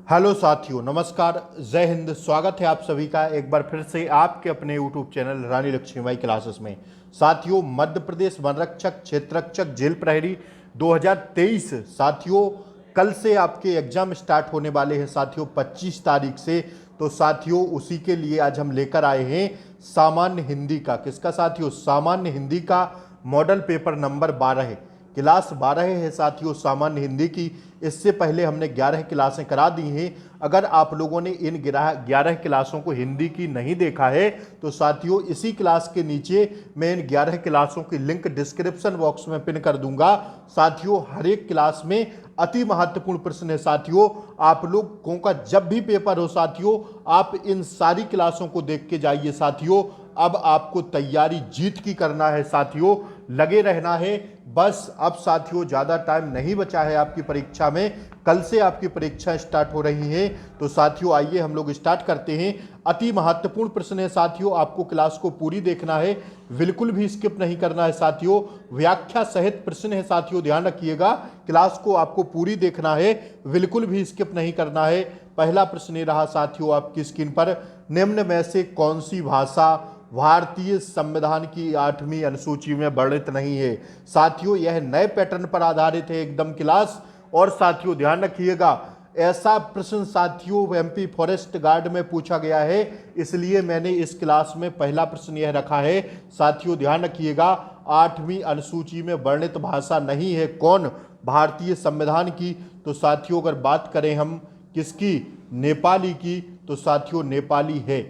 Hello साथियों, नमस्कार, जय हिंद। स्वागत है आप सभी का एक बार फिर से आपके अपने यूट्यूब चैनल रानी लक्ष्मीबाई क्लासेस में। साथियों, मध्य प्रदेश वनरक्षक क्षेत्ररक्षक जेल प्रहरी 2023 साथियों कल से आपके एग्जाम स्टार्ट होने वाले हैं साथियों, 25 तारीख से। तो साथियों उसी के लिए आज हम लेकर आए हैं सामान्य हिंदी का, किसका साथियों, सामान्य हिंदी का मॉडल पेपर नंबर 12 क्लास 12 है साथियों सामान्य हिंदी की। इससे पहले हमने 11 क्लासें करा दी हैं। अगर आप लोगों ने इन 11 क्लासों को हिंदी की नहीं देखा है तो साथियों इसी क्लास के नीचे मैं इन 11 क्लासों की लिंक डिस्क्रिप्शन बॉक्स में पिन कर दूंगा। साथियों हर एक क्लास में अति महत्वपूर्ण प्रश्न है साथियों। आप लोगों का जब भी पेपर हो साथियों, आप इन सारी क्लासों को देख के जाइए साथियों। अब आपको तैयारी जीत की करना है साथियों, लगे रहना है बस। अब साथियों ज़्यादा टाइम नहीं बचा है आपकी परीक्षा में, कल से आपकी परीक्षा स्टार्ट हो रही है। तो साथियों आइए हम लोग स्टार्ट करते हैं। अति महत्वपूर्ण प्रश्न है साथियों, आपको क्लास को पूरी देखना है, बिल्कुल भी स्किप नहीं करना है साथियों। व्याख्या सहित प्रश्न है साथियों, ध्यान रखिएगा, क्लास को आपको पूरी देखना है, बिल्कुल भी स्किप नहीं करना है। पहला प्रश्न ये रहा साथियों आपकी स्क्रीन पर, निम्न में से कौन सी भाषा भारतीय संविधान की 8वीं अनुसूची में वर्णित नहीं है। साथियों यह नए पैटर्न पर आधारित है एकदम क्लास। और साथियों ध्यान रखिएगा, ऐसा प्रश्न साथियों एमपी फॉरेस्ट गार्ड में पूछा गया है, इसलिए मैंने इस क्लास में पहला प्रश्न यह रखा है। साथियों ध्यान रखिएगा, 8वीं अनुसूची में वर्णित भाषा नहीं है कौन, भारतीय संविधान की। तो साथियों अगर बात करें हम किसकी, नेपाली की, तो साथियों नेपाली है।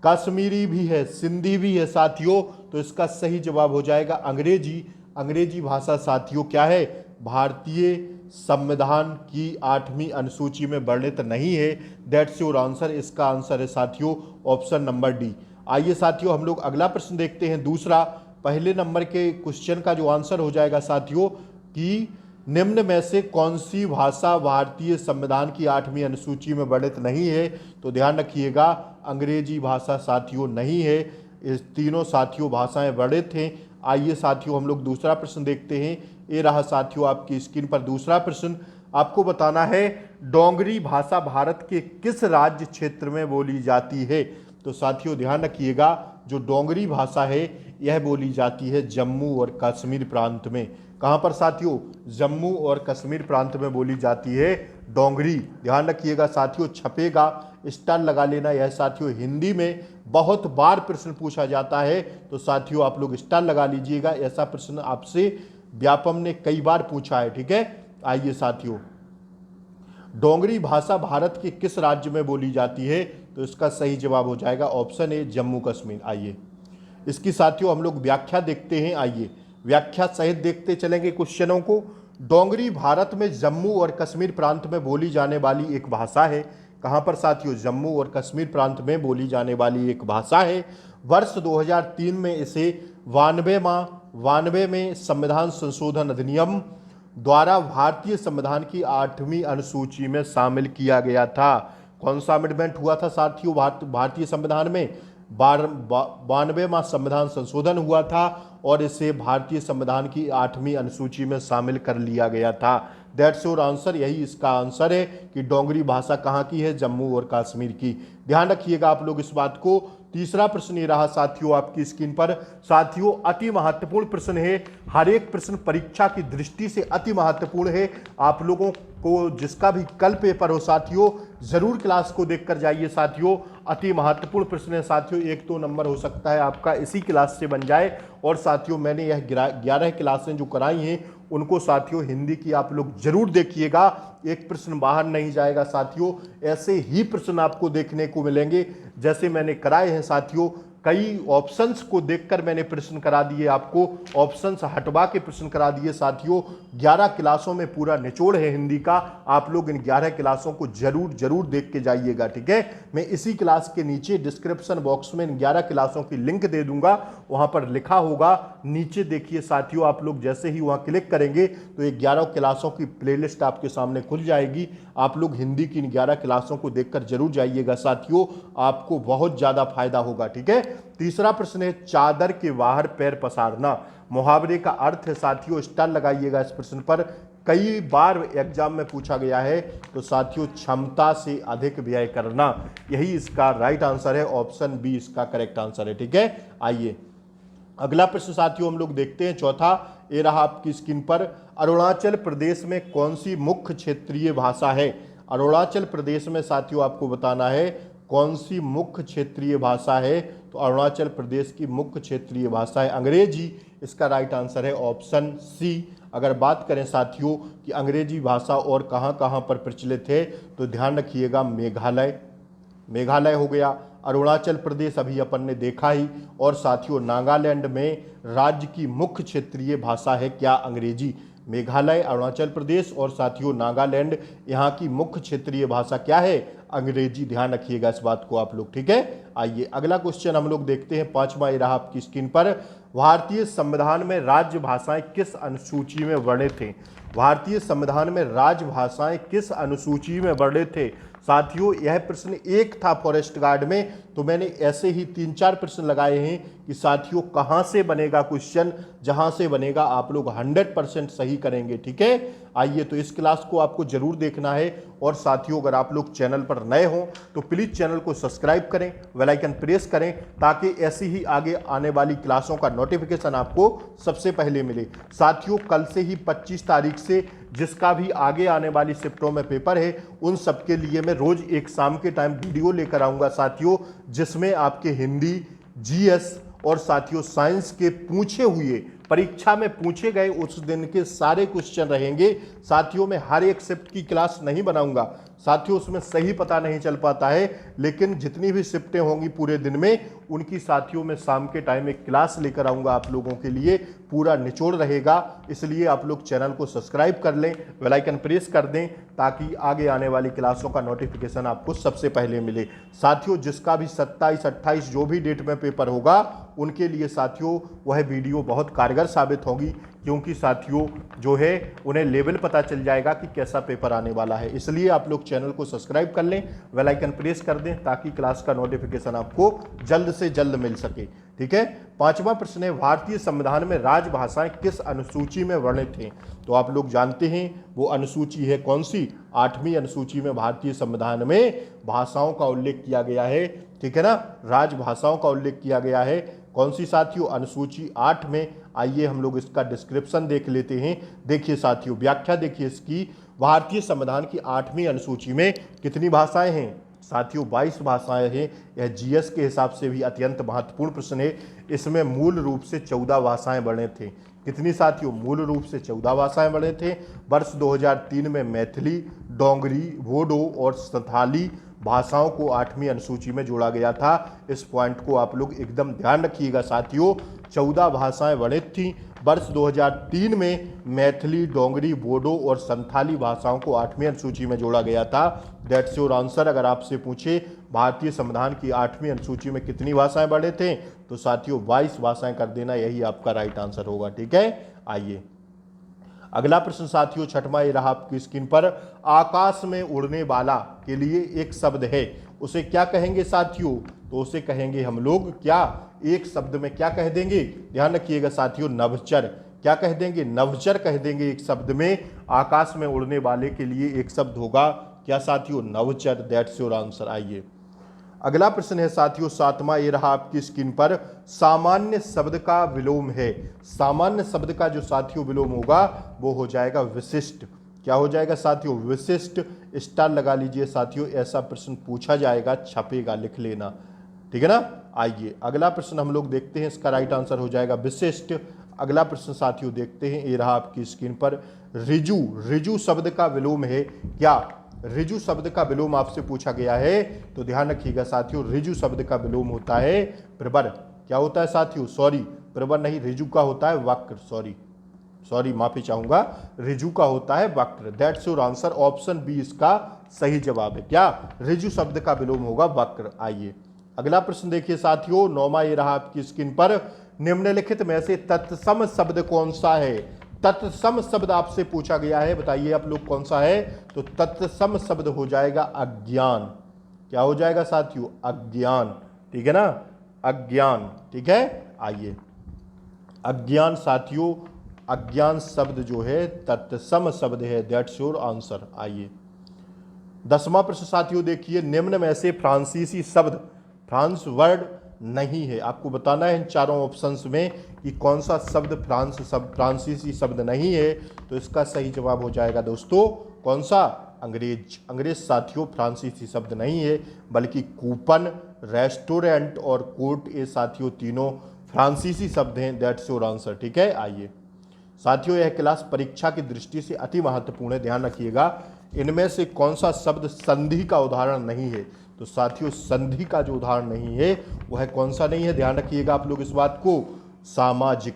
कश्मीरी भी है, सिंधी भी है साथियों, तो इसका सही जवाब हो जाएगा अंग्रेजी। अंग्रेजी भाषा साथियों क्या है, भारतीय संविधान की 8वीं अनुसूची में वर्णित नहीं है। That's your answer. इसका आंसर है साथियों ऑप्शन नंबर डी। आइए साथियों हम लोग अगला प्रश्न देखते हैं, दूसरा। पहले नंबर के क्वेश्चन का जो आंसर हो जाएगा साथियों कि निम्न में से कौन सी भाषा भारतीय संविधान की 8वीं अनुसूची में वर्णित नहीं है। तो ध्यान रखिएगा, अंग्रेजी भाषा साथियों नहीं है, इस तीनों साथियों भाषाएं वर्णित हैं। आइए साथियों हम लोग दूसरा प्रश्न देखते हैं। ये रहा साथियों आपकी स्क्रीन पर दूसरा प्रश्न। आपको बताना है डोंगरी भाषा भारत के किस राज्य क्षेत्र में बोली जाती है। तो साथियों ध्यान रखिएगा, जो डोंगरी भाषा है यह बोली जाती है जम्मू और कश्मीर प्रांत में। कहाँ पर साथियों, जम्मू और कश्मीर प्रांत में बोली जाती है डोंगरी। ध्यान रखिएगा साथियों, छपेगा, स्टार लगा लेना। यह साथियों हिंदी में बहुत बार प्रश्न पूछा जाता है, तो साथियों आप लोग स्टार लगा लीजिएगा। ऐसा प्रश्न आपसे व्यापम ने कई बार पूछा है, ठीक है। आइए साथियों, डोंगरी भाषा भारत के किस राज्य में बोली जाती है। तो इसका सही जवाब हो जाएगा ऑप्शन ए जम्मू कश्मीर। आइए इसकी साथियों हम लोग व्याख्या देखते हैं। आइए व्याख्या सहित देखते चलेंगे क्वेश्चनों को। डोंगरी भारत में जम्मू और कश्मीर प्रांत में बोली जाने वाली एक भाषा है। कहाँ पर साथियों, जम्मू और कश्मीर प्रांत में बोली जाने वाली एक भाषा है। वर्ष 2003 में इसे 92 में संविधान संशोधन अधिनियम द्वारा भारतीय संविधान की 8वीं अनुसूची में शामिल किया गया था। कौन सा अमेंडमेंट हुआ था साथियों भारतीय संविधान में, 92वां संविधान संशोधन हुआ था और इसे भारतीय संविधान की 8वीं अनुसूची में शामिल कर लिया गया था। That's your answer. यही इसका आंसर है कि डोंगरी भाषा कहाँ की है, जम्मू और कश्मीर की। ध्यान रखिएगा आप लोग इस बात को। तीसरा प्रश्न ये रहा साथियों आपकी स्क्रीन पर। साथियों अति महत्वपूर्ण प्रश्न है, हर एक प्रश्न परीक्षा की दृष्टि से अति महत्वपूर्ण है। आप लोगों को जिसका भी कल पेपर हो साथियों, जरूर क्लास को देखकर जाइए साथियों। अति महत्वपूर्ण प्रश्न है साथियों, 1-2 नंबर हो सकता है आपका इसी क्लास से बन जाए। और साथियों मैंने यह 11 क्लासें जो कराई हैं उनको साथियों हिंदी की आप लोग जरूर देखिएगा, एक प्रश्न बाहर नहीं जाएगा साथियों। ऐसे ही प्रश्न आपको देखने को मिलेंगे जैसे मैंने कराए हैं साथियों। कई ऑप्शंस को देखकर मैंने प्रश्न करा दिए आपको, ऑप्शंस हटवा के प्रश्न करा दिए साथियों। 11 क्लासों में पूरा निचोड़ है हिंदी का। आप लोग इन 11 क्लासों को जरूर देख के जाइएगा, ठीक है। मैं इसी क्लास के नीचे डिस्क्रिप्शन बॉक्स में इन 11 क्लासों की लिंक दे दूंगा, वहां पर लिखा होगा नीचे देखिए साथियों। आप लोग जैसे ही वहां क्लिक करेंगे तो ये 11 क्लासों की प्लेलिस्ट आपके सामने खुल जाएगी। आप लोग हिंदी की इन 11 क्लासों को देखकर जरूर जाइएगा साथियों, आपको बहुत ज्यादा फायदा होगा, ठीक है। तीसरा प्रश्न है चादर के बाहर पैर पसारना। मुहावरे का अर्थ है साथियों, स्टार लगाइएगा इस प्रश्न पर, कई बार एग्जाम में पूछा गया है। तो साथियों क्षमता से अधिक व्यय करना, यही इसका राइट आंसर है, ऑप्शन बी इसका करेक्ट आंसर है। ठीक है, आइए अगला प्रश्न साथियों हम लोग देखते हैं, चौथा। ये रहा आपकी स्क्रीन पर। अरुणाचल प्रदेश में कौन सी मुख्य क्षेत्रीय भाषा है? अरुणाचल प्रदेश में साथियों आपको बताना है कौन सी मुख्य क्षेत्रीय भाषा है। तो अरुणाचल प्रदेश की मुख्य क्षेत्रीय भाषा है अंग्रेजी, इसका राइट आंसर है ऑप्शन सी। अगर बात करें साथियों कि अंग्रेजी भाषा और कहाँ कहाँ पर प्रचलित है, तो ध्यान रखिएगा मेघालय हो गया, अरुणाचल प्रदेश अभी अपन ने देखा ही, और साथियों नागालैंड में राज्य की मुख्य क्षेत्रीय भाषा है क्या? अंग्रेजी। मेघालय, अरुणाचल प्रदेश और साथियों नागालैंड, यहाँ की मुख्य क्षेत्रीय भाषा क्या है? अंग्रेजी। ध्यान रखिएगा इस बात को आप लोग। ठीक है, आइए अगला क्वेश्चन हम लोग देखते हैं, पांचवा ये रहा आपकी स्क्रीन पर। भारतीय संविधान में राजभाषाएं किस अनुसूची में वर्णित थे? भारतीय संविधान में राजभाषाएं किस अनुसूची में वर्णित थे? साथियों यह प्रश्न एक था फॉरेस्ट गार्ड में, तो मैंने ऐसे ही 3-4 प्रश्न लगाए हैं कि साथियों कहां से बनेगा क्वेश्चन, जहां से बनेगा आप लोग 100% सही करेंगे। ठीक है, आइए तो इस क्लास को आपको जरूर देखना है। और साथियों अगर आप लोग चैनल पर नए हो तो प्लीज चैनल को सब्सक्राइब करें, बेल आइकन प्रेस करें, ताकि ऐसी ही आगे आने वाली क्लासों का नोटिफिकेशन आपको सबसे पहले मिले। साथियों कल से ही 25 तारीख से जिसका भी आगे आने वाली शिफ्टों में पेपर है, उन सबके लिए मैं रोज एक शाम के टाइम वीडियो लेकर आऊंगा साथियों, जिसमें आपके हिंदी, जीएस और साथियों साइंस के पूछे हुए, परीक्षा में पूछे गए उस दिन के सारे क्वेश्चन रहेंगे। साथियों मैं हर एक शिफ्ट की क्लास नहीं बनाऊंगा साथियों, उसमें सही पता नहीं चल पाता है, लेकिन जितनी भी शिफ्टें होंगी पूरे दिन में, उनकी साथियों में शाम के टाइम एक क्लास लेकर आऊंगा आप लोगों के लिए, पूरा निचोड़ रहेगा। इसलिए आप लोग चैनल को सब्सक्राइब कर लें, बेल आइकन प्रेस कर दें, ताकि आगे आने वाली क्लासों का नोटिफिकेशन आपको सबसे पहले मिले। साथियों जिसका भी 27-28 जो भी डेट में पेपर होगा, उनके लिए साथियों वह वीडियो बहुत कारगर साबित होगी, क्योंकि साथियों जो है उन्हें लेवल पता चल जाएगा कि कैसा पेपर आने वाला है। इसलिए आप लोग चैनल को सब्सक्राइब कर लें, बेल आइकन प्रेस कर दें, ताकि क्लास का नोटिफिकेशन आपको जल्द से जल्द मिल सके। ठीक है, पांचवा प्रश्न है, भारतीय संविधान में राजभाषाएं किस अनुसूची में वर्णित हैं? तो आप लोग जानते हैं वो अनुसूची है कौन सी? 8वीं अनुसूची में भारतीय संविधान में भाषाओं का उल्लेख किया गया है। ठीक है ना, राजभाषाओं का उल्लेख किया गया है। कौन सी साथियों? अनुसूची 8 में। आइए हम लोग इसका डिस्क्रिप्शन देख लेते हैं। देखिए साथियों, व्याख्या देखिए इसकी। भारतीय संविधान की 8वीं अनुसूची में कितनी भाषाएं हैं? साथियों 22 भाषाएं हैं। यह जीएस के हिसाब से भी अत्यंत महत्वपूर्ण प्रश्न है। इसमें मूल रूप से 14 भाषाएं बने थे। कितनी साथियों? मूल रूप से 14 भाषाएं बने थे। वर्ष 2003 में मैथिली, डोंगरी, बोडो और संथाली भाषाओं को 8वीं अनुसूची में जोड़ा गया था। इस पॉइंट को आप लोग एकदम ध्यान रखिएगा साथियों, 14 भाषाएं वर्णित थीं। वर्ष 2003 में मैथिली, डोंगरी, बोडो और संथाली भाषाओं को 8वीं अनुसूची में जोड़ा गया था। That's your answer. अगर आपसे पूछे भारतीय संविधान की 8वीं अनुसूची में कितनी भाषाएं वर्णित थे, तो साथियों 22 भाषाएं कर देना, यही आपका राइट आंसर होगा। ठीक है, आइए अगला प्रश्न साथियों, छठवां ये रहा आपकी स्क्रीन पर। आकाश में उड़ने वाला के लिए एक शब्द है, उसे क्या कहेंगे साथियों? तो उसे कहेंगे हम लोग क्या? एक शब्द में क्या कह देंगे? ध्यान रखिएगा साथियों, नभचर। क्या कह देंगे? नभचर कह देंगे एक शब्द में। आकाश में उड़ने वाले के लिए एक शब्द होगा क्या साथियों? नभचर। That's your answer. आइए अगला प्रश्न है साथियों, सातवां ये रहा आपकी स्क्रीन पर। सामान्य शब्द का विलोम है। सामान्य शब्द का जो साथियों विलोम होगा वो हो जाएगा विशिष्ट। क्या हो जाएगा साथियों? विशिष्ट। स्टार लगा लीजिए साथियों, ऐसा प्रश्न पूछा जाएगा, छपेगा, लिख लेना। ठीक है ना, आइए अगला प्रश्न हम लोग देखते हैं, इसका राइट आंसर हो जाएगा विशिष्ट। अगला प्रश्न साथियों देखते हैं, ये रहा आपकी स्क्रीन पर। रिजु। रिजु शब्द का विलोम है क्या? रिजु शब्द का विलोम आपसे पूछा गया है, तो ध्यान रखिएगा साथियों, रिजु शब्द का विलोम होता है प्रवर। क्या होता है साथियों? सॉरी, प्रवर नहीं, रिजु का होता है वक्र। सॉरी माफी चाहूंगा, रिजु का होता है वक्र। That's your answer. Option B इसका सही जवाब है। क्या? रिजु शब्द का विलोम होगा वक्र। आइए अगला प्रश्न देखिए साथियों, 9वां ये रहा आपकी स्क्रीन पर। निम्नलिखित में से तत्सम शब्द कौन सा है? तत्सम शब्द आपसे पूछा गया है, बताइए आप लोग कौन सा है? तो तत्सम शब्द हो जाएगा अज्ञान। क्या हो जाएगा साथियों? अज्ञान। ठीक है ना, अज्ञान। ठीक है, आइए अज्ञान साथियों अज्ञान शब्द जो है तत्सम शब्द है, दैट्स योर आंसर। आइए 10वां प्रश्न साथियों देखिए, निम्न में से फ्रांसीसी शब्द, फ्रांस वर्ड नहीं है। आपको बताना है इन चारों ऑप्शंस में कि कौन सा शब्द फ्रांसीसी शब्द नहीं है। तो इसका सही जवाब हो जाएगा दोस्तों कौन सा, अंग्रेज। अंग्रेज साथियों फ्रांसीसी शब्द नहीं है, बल्कि कूपन, रेस्टोरेंट और कोर्ट, ये साथियों तीनों फ्रांसीसी शब्द हैं, दैट्स योर आंसर। ठीक है, आइए साथियों यह क्लास परीक्षा की दृष्टि से अति महत्वपूर्ण है, ध्यान रखिएगा। इनमें से कौन सा शब्द संधि का उदाहरण नहीं है। तो साथियों संधि का जो उदाहरण नहीं है वह कौन सा नहीं है, ध्यान रखिएगा आप लोग इस बात को, सामाजिक।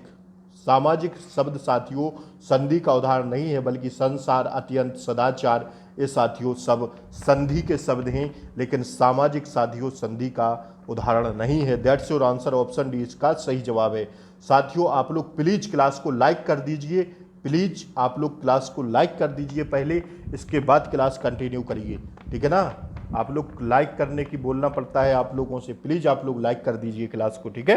सामाजिक शब्द साथियों संधि का उदाहरण नहीं है, बल्कि संसार, अत्यंत, सदाचार, ये साथियों सब संधि के शब्द हैं, लेकिन सामाजिक साथियों संधि का उदाहरण नहीं है। That's your answer, option D इसका सही जवाब है। साथियों आप लोग प्लीज क्लास को लाइक कर दीजिए, प्लीज आप लोग क्लास को लाइक कर दीजिए पहले, इसके बाद क्लास कंटिन्यू करिए, ठीक है ना। आप लोग लाइक करने की बोलना पड़ता है आप लोगों से, प्लीज आप लोग लाइक कर दीजिए क्लास को, ठीक है।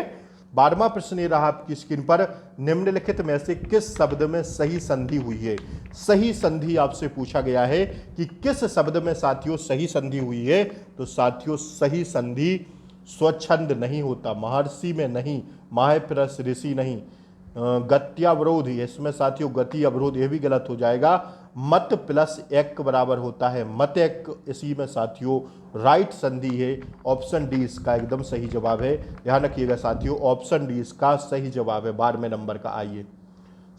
12वां प्रश्न ये रहा आपकी स्क्रीन पर, निम्नलिखित में से किस शब्द में सही संधि हुई है। सही संधि आपसे पूछा गया है कि किस शब्द में साथियों सही संधि हुई है। तो साथियों सही संधि स्वच्छंद नहीं होता, महर्षि में नहीं, माह प्लस ऋषि नहीं, गत्यावरोध, इसमें साथियों गति अवरोध, ये भी गलत हो जाएगा। मत प्लस एक बराबर होता है मत एक, इसी में साथियों राइट संधि है, ऑप्शन डी इसका एकदम सही जवाब है। ध्यान रखिएगा साथियों ऑप्शन डी इसका सही जवाब है 12वें नंबर का। आइए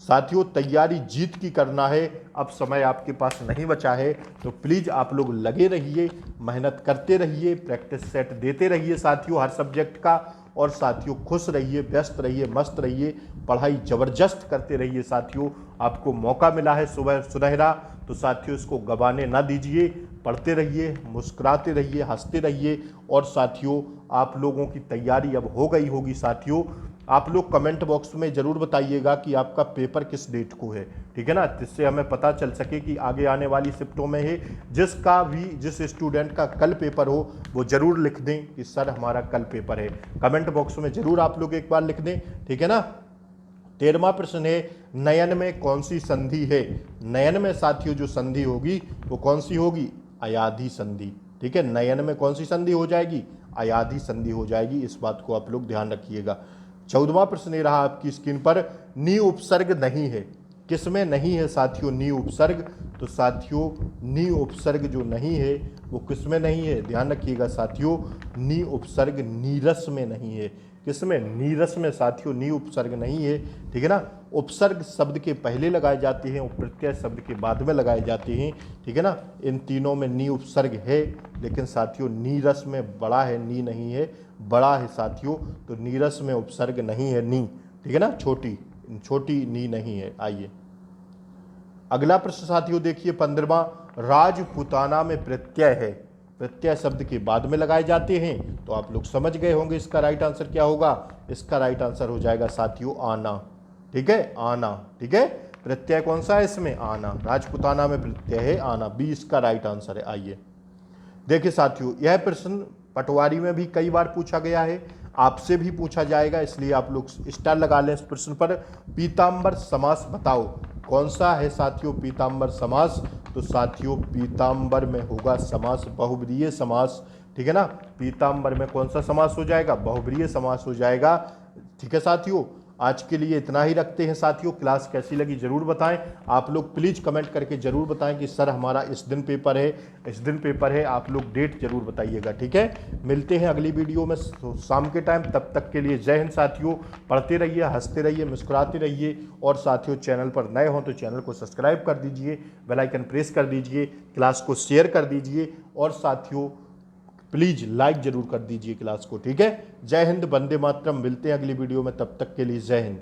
साथियों तैयारी जीत की करना है, अब समय आपके पास नहीं बचा है, तो प्लीज़ आप लोग लगे रहिए, मेहनत करते रहिए, प्रैक्टिस सेट देते रहिए साथियों हर सब्जेक्ट का, और साथियों खुश रहिए, व्यस्त रहिए, मस्त रहिए, पढ़ाई ज़बरदस्त करते रहिए साथियों। आपको मौका मिला है सुबह सुनहरा, तो साथियों इसको गंवाने ना दीजिए, पढ़ते रहिए, मुस्कुराते रहिए, हंसते रहिए। और साथियों आप लोगों की तैयारी अब हो गई होगी साथियों, आप लोग कमेंट बॉक्स में ज़रूर बताइएगा कि आपका पेपर किस डेट को है, ठीक है ना, जिससे हमें पता चल सके कि आगे आने वाली शिफ्टों में है जिस स्टूडेंट का कल पेपर हो वो ज़रूर लिख दें कि सर हमारा कल पेपर है। कमेंट बॉक्स में ज़रूर आप लोग एक बार लिख दें, ठीक है ना। 13वां प्रश्न है, नयन में कौन सी संधि है। नयन में साथियों जो संधि होगी वो कौन सी होगी, अयाधि संधि, ठीक है। नयन में कौन सी संधि हो जाएगी, अयाधि संधि हो जाएगी, इस बात को आप लोग ध्यान रखिएगा। 14वां प्रश्न ये रहा आपकी स्क्रीन पर, नी उपसर्ग नहीं है, किसमें नहीं है साथियों नी उपसर्ग। तो साथियों नी उपसर्ग जो नहीं है वो किसमें नहीं है, ध्यान रखिएगा साथियों, नी उपसर्ग नीरस में नहीं है। किसमें, नीरस में साथियों नी उपसर्ग नहीं है, ठीक है ना। उपसर्ग शब्द के पहले लगाए जाते हैं और प्रत्यय शब्द के बाद में लगाए जाते हैं, ठीक है ना। इन तीनों में नी उपसर्ग है, लेकिन साथियों नीरस में बड़ा है, नी नहीं है, बड़ा है साथियों, तो नीरस में उपसर्ग नहीं है नी, ठीक है ना, छोटी नी नहीं है। आइए अगला प्रश्न साथियों देखिए 15वां, राजपूताना में प्रत्यय है, प्रत्यय शब्द के बाद में लगाए जाते हैं, तो आप लोग समझ गए होंगे इसका राइट आंसर क्या होगा। इसका राइट आंसर हो जाएगा साथियों आना, ठीक है, आना, ठीक है। प्रत्यय कौन सा है इसमें, आना, राजपूताना में प्रत्यय है आना, बी इसका राइट आंसर है। आइए देखिए साथियों यह प्रश्न पटवारी में भी कई बार पूछा गया है, आपसे भी पूछा जाएगा, इसलिए आप लोग स्टार लगा लें इस प्रश्न पर। पीताम्बर समास बताओ, कौन सा है साथियों पीताम्बर समास। तो साथियों पीताम्बर में होगा समास बहुब्रीहि समास, ठीक है ना। पीताम्बर में कौन सा समास हो जाएगा, बहुब्रीहि समास हो जाएगा, ठीक है साथियों। आज के लिए इतना ही रखते हैं साथियों, क्लास कैसी लगी जरूर बताएं। आप लोग प्लीज़ कमेंट करके जरूर बताएं कि सर हमारा इस दिन पेपर है, इस दिन पेपर है, आप लोग डेट जरूर बताइएगा, ठीक है। मिलते हैं अगली वीडियो में शाम के टाइम, तब तक के लिए जय हिंद साथियों। पढ़ते रहिए, हंसते रहिए, मुस्कुराते रहिए, और साथियों चैनल पर नए हों तो चैनल को सब्सक्राइब कर दीजिए, बेल आइकन प्रेस कर दीजिए, क्लास को शेयर कर दीजिए, और साथियों प्लीज़ लाइक जरूर कर दीजिए क्लास को, ठीक है। जय हिंद, वंदे मातरम। मिलते हैं अगली वीडियो में, तब तक के लिए जय हिंद।